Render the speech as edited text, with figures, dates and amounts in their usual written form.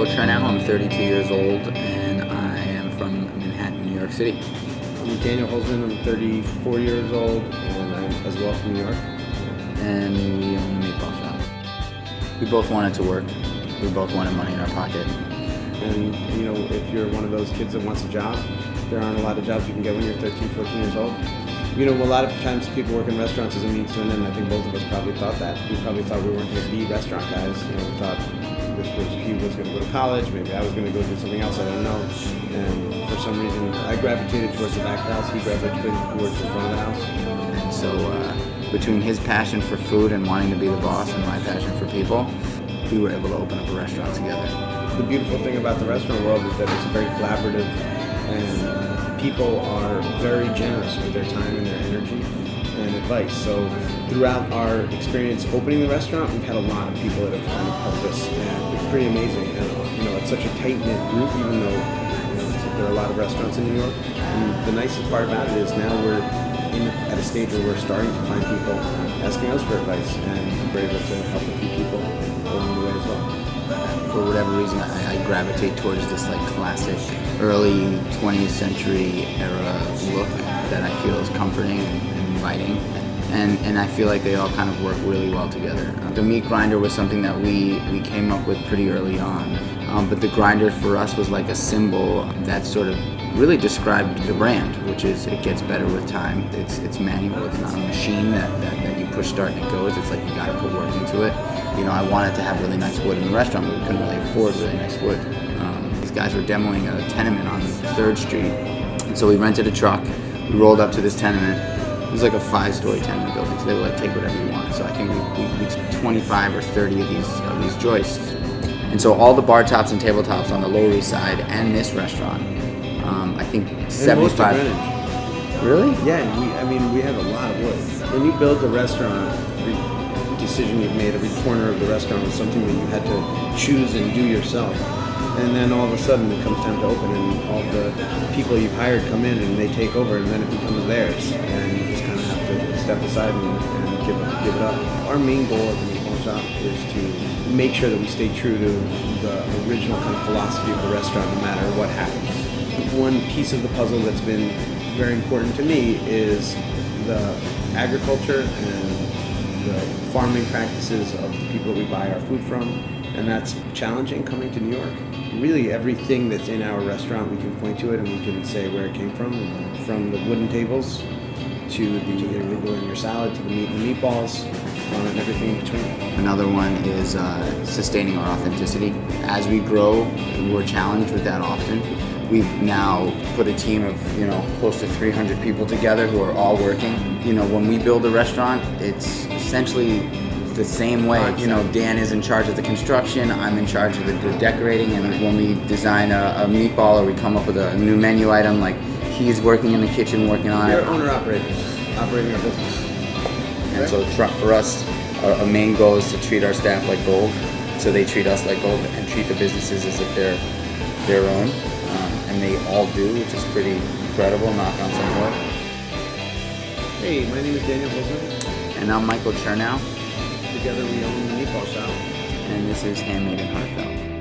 Michael Chernow. I'm 32 years old, and I am from Manhattan, New York City. I'm Daniel Holzman. I'm 34 years old, and I'm as well from New York. And we own the Meatballshop. We both wanted to work. We both wanted money in our pocket. And, you know, if you're one of those kids that wants a job, there aren't a lot of jobs you can get when you're 13, 14 years old. You know, a lot of times people work in restaurants as a means to an end. I think both of us probably thought that. We probably thought we weren't going to be restaurant guys. You know, we thought he was going to go to college. Maybe I was going to go do something else. I don't know. And for some reason, I gravitated towards the back of the house. He gravitated towards the front of the house. And so between his passion for food and wanting to be the boss and my passion for people, we were able to open up a restaurant together. The beautiful thing about the restaurant world is that it's very collaborative, and people are very generous with their time and their energy and advice. So throughout our experience opening the restaurant, we've had a lot of people that have kind of helped us, and it's pretty amazing. And, you know, it's such a tight-knit group, even though, you know, there are a lot of restaurants in New York. And the nicest part about it is now we're at a stage where we're starting to find people asking us for advice, and we're able to help a few people along the way as well. For whatever reason, I gravitate towards this like classic early 20th century era look that I feel is comforting and inviting. And I feel like they all kind of work really well together. The meat grinder was something that we came up with pretty early on. But the grinder for us was like a symbol that sort of really described the brand, which is it gets better with time. It's manual. It's not a machine that you push start and it goes. It's like you got to put work into it. You know, I wanted to have really nice wood in the restaurant, but we couldn't really afford really nice wood. These guys were demoing a tenement on 3rd Street, and so we rented a truck. We rolled up to this tenement. It was like a 5-story tenement building, so they were like, take whatever you want. So I think we took 25 or 30 of these joists. And so all the bar tops and tabletops on the Lower East Side and this restaurant, I think 75. Really? Yeah, we have a lot of wood. When you build a restaurant, every decision you've made, every corner of the restaurant was something that you had to choose and do yourself. And then all of a sudden it comes time to open, and all the people you've hired come in and they take over, and then it becomes theirs. And you just kind of have to step aside and give it up. Our main goal at the Meatballshop is to make sure that we stay true to the original kind of philosophy of the restaurant, no matter what happens. One piece of the puzzle that's been very important to me is the agriculture and the farming practices of the people that we buy our food from, and that's challenging coming to New York. Really everything that's in our restaurant, we can point to it and we can say where it came from the wooden tables to the arugula in your salad, to the meat and the meatballs, and everything in between. Another one is sustaining our authenticity. As we grow, we're challenged with that often. We've now put a team of, you know, close to 300 people together who are all working. You know, when we build a restaurant, it's essentially the same way. You know, Dan is in charge of the construction, I'm in charge of the decorating, and when we design a meatball or we come up with a new menu item, like he's working in the kitchen working on it. We're owner-operators, operating our business. And so for us, our main goal is to treat our staff like gold, so they treat us like gold and treat the businesses as if they're their own. And they all do, which is pretty incredible, knock on some wood. Hey, my name is Daniel Holzman. And I'm Michael Chernow. Together we own the Meatballshop. And this is Handmade and Heartfelt.